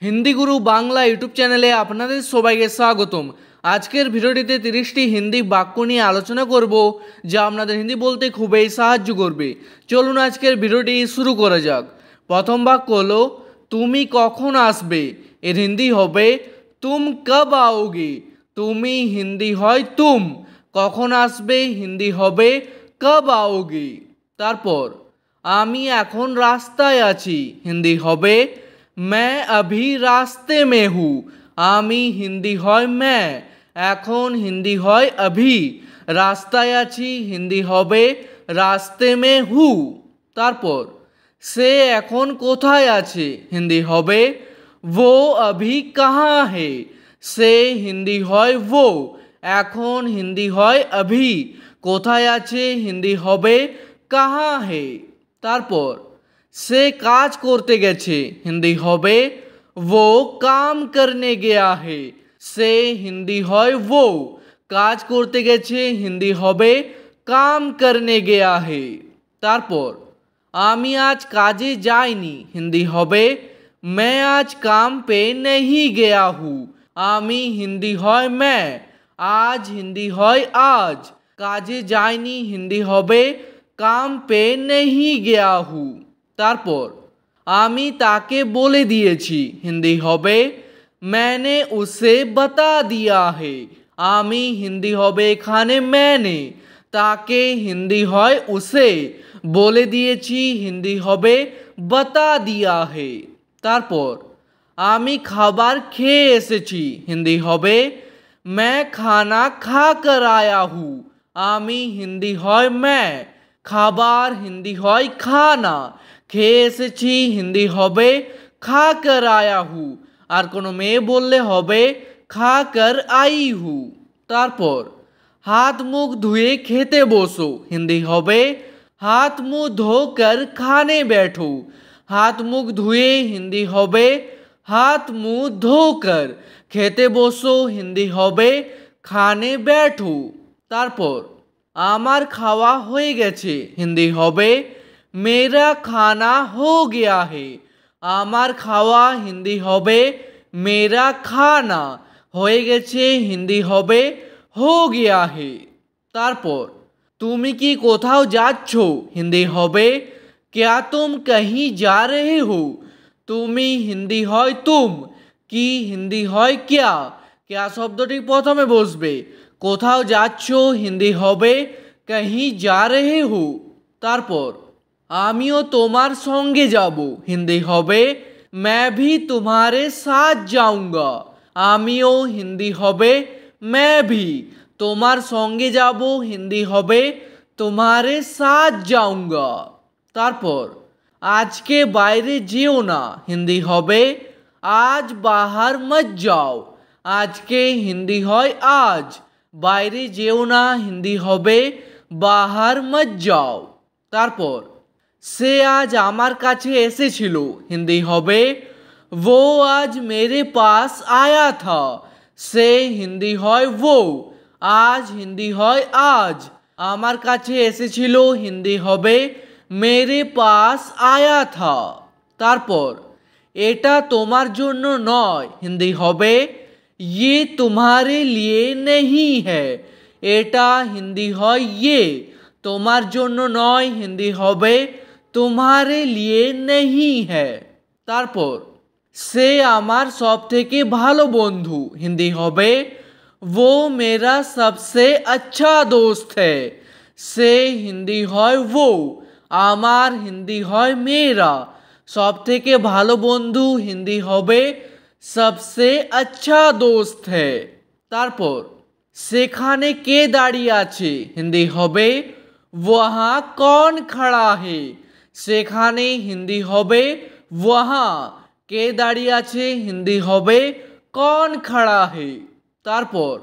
হিন্দি গুরু Bangla YouTube চ্যানেলে আপনাদের সবাইকে স্বাগতম। আজকের ভিডিওটিতে 30টি হিন্দি বাক্য নিয়ে আলোচনা করব, যা আপনাদের হিন্দি বলতে খুবই সাহায্য করবে। চলুন আজকের ভিডিওটি শুরু করা যাক। প্রথম বাক্য হলো তুমি কখন আসবে। এর হিন্দি হবে তুম কব आओगे। তুমি হিন্দি হয় তুম, কখন আসবে হিন্দি হবে কব आओगे। তারপর আমি এখন রাস্তায় আছি, হিন্দি হবে मैं अभी रास्ते में हूँ। आमी हिंदी হয় मैं, এখন হিন্দি হয় अभी, রাস্তায় আছি হিন্দি হবে রাস্তে মে হু। তারপর সে এখন কোথায় আছে, হিন্দি হবে वो अभी कहाँ है। সে হিন্দি হয় वो, এখন হিন্দি হয় अभी, কোথায় আছে হিন্দি হবে कहाँ है। তারপর সে কাজ করতে গেছে, হিন্দি হবে वो काम करने गया है। সে হিন্দি হয় वो, কাজ করতে গেছে হিন্দি হবে काम करने गया है। তারপর আমি আজ কাজে যাইনি, হিন্দি হবে मैं आज काम पे नहीं गया हूँ। আমি হিন্দি হয় मैं, আজ হিন্দি হয় आज, কাজে যাইনি হিন্দি হবে काम पे नहीं गया हूँ। তারপর আমি তাকে বলে দিয়েছি, হিন্দি হবে मैंने उसे बता दिया है। আমি হিন্দি হবে এখানে मैंने, তাকে হিন্দি হয় उसे, বলে দিয়েছি হিন্দি হবে बता दिया है। তারপর আমি খাবার খেয়ে এসেছি, হিন্দি হবে मैं खाना खा कर आया हूँ। আমি হিন্দি হয় मैं, খাবার হিন্দি হয় খানা, খেয়ে এসেছি হিন্দি হবে খা কর আয়া হু, আর কোনো মেয়ে বললে হবে খা কর আই হু। তারপর হাত মুখ ধুয়ে খেতে বসো, হিন্দি হবে হাত মুখ ধোকর খানে बैठो। হাত মুখ ধুয়ে হিন্দি হবে হাত মুখ ধোকর, খেতে বসো হিন্দি হবে খানে बैठो। তারপর আমার খাওয়া হয়ে গেছে, হিন্দি হবে मेरा खाना हो गया है। আমার খাওয়া হিন্দি হবে मेरा खाना, হয়ে গেছে হিন্দি হবে हो गया है। তারপর তুমি কি কোথাও যাচ্ছ, হিন্দি হবে क्या तुम कहीं जा रहे हो। তুমি হিন্দি হয় তুম, কি হিন্দি হয় क्या। क्या শব্দটি প্রথমে বসবে, কোথাও যাচ্ছ হিন্দি হবে कहीं जा रहे हो। তারপর আমিও তোমার সঙ্গে যাব, হিন্দি হবে मैं भी तुम्हारे साथ जाऊंगा। আমিও হিন্দি হবে मैं भी, তোমার সঙ্গে যাব হিন্দি হবে तुम्हारे साथ जाऊंगा। তারপর আজকে বাইরে যেও না, হিন্দি হবে आज बाहर मत जाओ। আজকে হিন্দি হয় आज, বাইরে যেও না হিন্দি হবে बाहर मत जाओ। তারপর সে আজ আমার কাছে এসেছিল, হিন্দি হবে वो आज मेरे पास आया था। সে হিন্দি হয় वो, আজ হিন্দি হয় आज, আমার কাছে এসেছিল হিন্দি হবে मेरे पास आया था। তারপর এটা তোমার জন্য নয়, হিন্দি হবে ये तुम्हारे लिए नहीं है। এটা হিন্দি হয় ये, তোমার জন্য নয় হিন্দি হবে तुम्हारे लिए नहीं है। তারপর সে আমার সব থেকে ভালো বন্ধু, হিন্দি হবে वो मेरा सबसे अच्छा दोस्त है। সে হিন্দি হয় वो, আমার হিন্দি হয় मेरा, সব থেকে ভালো বন্ধু হিন্দি হবে सबसे अच्छा दोस्त है। তারপর সেখানে কে দাঁড়িয়ে আছে, হিন্দি হবে वहाँ कौन खड़ा है। সেখানে হিন্দি হবে वहाँ, কে দাঁড়িয়ে আছে হিন্দি হবে कौन खड़ा है। তারপর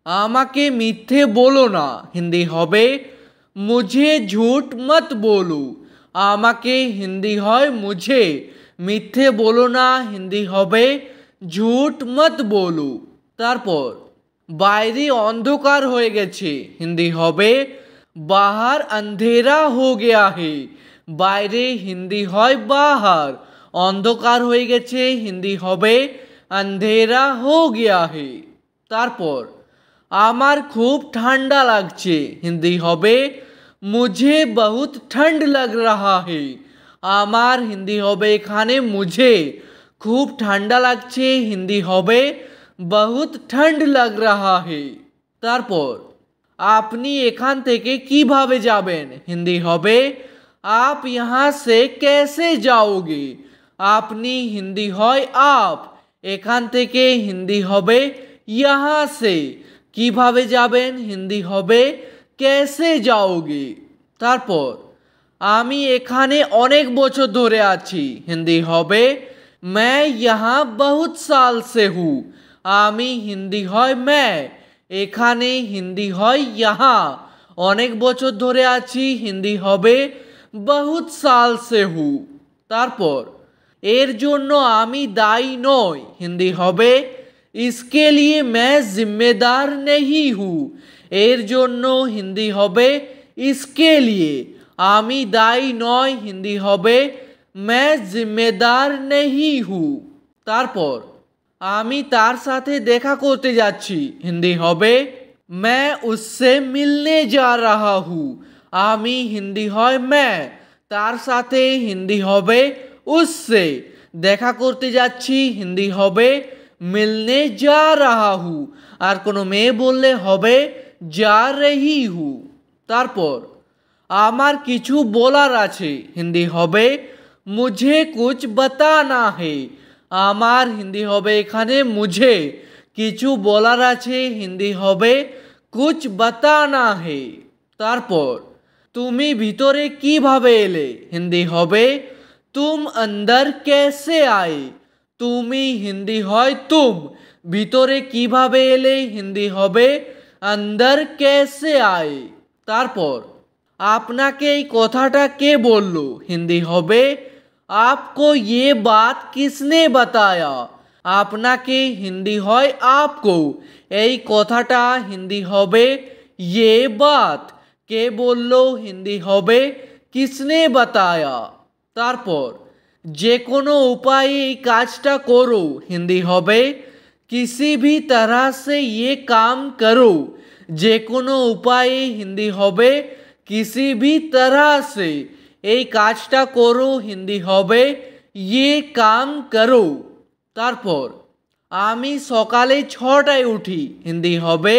আমাকে মিথ্যে বলো না, হিন্দি হবে मुझे झूठ मत बोलो। আমাকে হিন্দি হয় मुझे, মিথ্যে বলো না হিন্দি হবে झूठ मत बोलो। তারপর বাইরে অন্ধকার হয়ে গেছে, হিন্দি হবে बाहर अंधेरा हो गया है। বাইরে হিন্দি হয় बाहर, অন্ধকার হয়ে গেছে হিন্দি হবে अंधेरा हो गया है। তারপর আমার খুব ঠান্ডা লাগছে হিন্দি হবে मुझे बहुत ठंड लग रहा है। আমার হিন্দি হবে এখানে मुझे খুব ঠান্ডা লাগছে হিন্দি হবে बहुत ठंड लग रहा है। তারপর আপনি এখান থেকে কিভাবে যাবেন হিন্দি হবে आप यहाँ से कैसे जाओगे। আপনি হিন্দি হয় आप এখান থেকে হিন্দি হবে यहाँ से কিভাবে যাবেন হিন্দি হবে कैसे जाओगे। তারপর আমি এখানে অনেক বছর ধরে আছি হিন্দি হবে मैं यहाँ बहुत साल से हूँ। আমি হিন্দি হয় मैं এখানে হিন্দি হয় यहाँ অনেক বছর ধরে আছি হিন্দি হবে बहुत साल से हूँ। তারপর এর জন্য আমি দায়ী নই হিন্দি হবে इसके लिए मैं जिम्मेदार नहीं हूँ। এর জন্য হিন্দি হবে इसके लिए আমি দায়ী নই হিন্দি হবে मैं जिम्मेदार नहीं हूँ। তারপর আমি তার সাথে দেখা করতে যাচ্ছি হিন্দি হবে मैं उससे मिलने जा रहा हूँ। আমি হিন্দি হয় मैं তার সাথে হিন্দি হবে उससे দেখা করতে যাচ্ছি হিন্দি হবে मिलने जा रहा हूँ আর কোনো মেয়ে বললে হবে जा रही हूँ। তারপর আমার কিছু বলার আছে হিন্দি হবে मुझे कुछ बताना है। আমার হিন্দি হবে এখানে मुझे কিছু বলার আছে হিন্দি হবে कुछ बताना है। তারপর তুমি ভিতরে কিভাবে এলে হিন্দি হবে तुम अंदर कैसे आए। তুমি হিন্দি হয় तुम ভিতরে কিভাবে এলে হিন্দি হবে अंदर कैसे आए। তারপর আপনাকে এই কথাটা কে বলল হিন্দি হবে आपको ये बात किसने बताया। আপনাকে হিন্দি হয় आपको এই কথাটা হিন্দি হবে ये बात কে বলল হিন্দি হবে किसने बताया। তারপর যে কোনো উপায়ে এই কাজটা করো হিন্দি হবে किसी भी तरह से ये काम करो। যে কোনো উপায়ে হিন্দি হবে किसी भी तरह से এই কাজটা করো হিন্দি হবে ये काम करो। তারপর আমি সকালে 6টায় উঠি হিন্দি হবে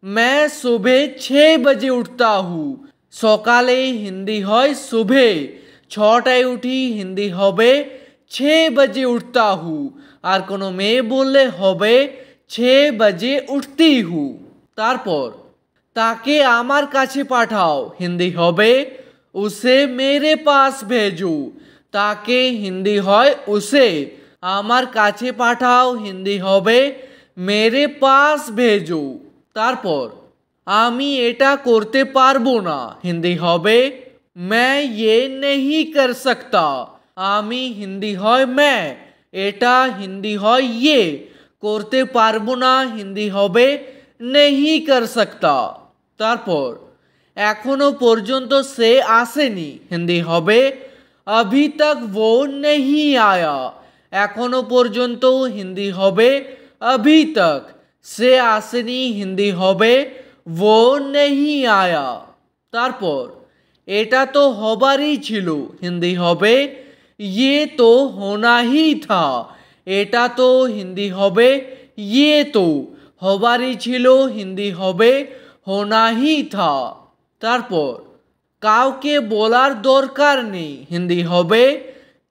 मैं सुबह 6 बजे उठता हूँ। সকালে হিন্দি হয় सुबह 6টায় উঠি হিন্দি হবে 6 बजे उठता हूँ আর কোনো মেয়ে বললে হবে 6 बजे उठती हूँ। তারপর তাকে আমার কাছে পাঠাও হিন্দি হবে उसे मेरे पास भेजो। তাকে হিন্দি হয় उसे আমার কাছে পাঠাও হিন্দি হবে मेरे पास भेजो। তারপর আমি এটা করতে পারবো না হিন্দি হবে मैं ये नहीं कर सकता। আমি হিন্দি হয় मैं এটা হিন্দি হয় ये করতে পারবো না হিন্দি হবে नहीं कर सकता। তারপর এখনো পর্যন্ত সে আসেনি হিন্দি হবে अभी तक वो नहीं आया। এখনো পর্যন্ত হিন্দি হবে अभी तक সে আসেনি হিন্দি হবে वो नहीं आया। তারপর এটা তো হবারই ছিল হিন্দি হবে ये तो होना ही था। এটা তো হিন্দি হবে ये तो হবারই ছিল হিন্দি হবে होना ही था। তারপর কাউকে বলার দরকার নেই হিন্দি হবে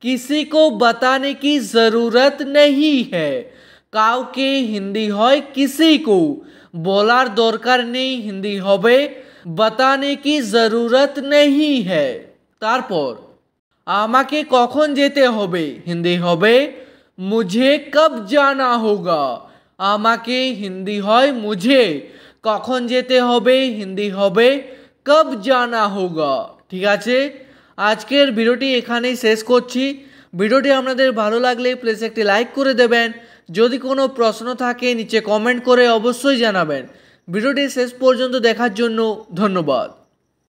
किसी को बताने की ज़रूरत नहीं है। কাউকে হিন্দি হয় किसी को বলার দরকার নেই হিন্দি হবে बताने की ज़रूरत नहीं है। তারপর আমাকে কখন যেতে হবে হিন্দি হবে मुझे कब जाना होगा। আমাকে হিন্দি হয় मुझे কখন যেতে হবে হিন্দি হবে कब जाना होगा। ঠিক আছে, আজকের ভিডিওটি এখানেই শেষ করছি। ভিডিওটি আপনাদের ভালো লাগলে প্লিজ একটি লাইক করে দেবেন। যদি কোনো প্রশ্ন থাকে নিচে কমেন্ট করে অবশ্যই জানাবেন। ভিডিওটি শেষ পর্যন্ত দেখার জন্য ধন্যবাদ।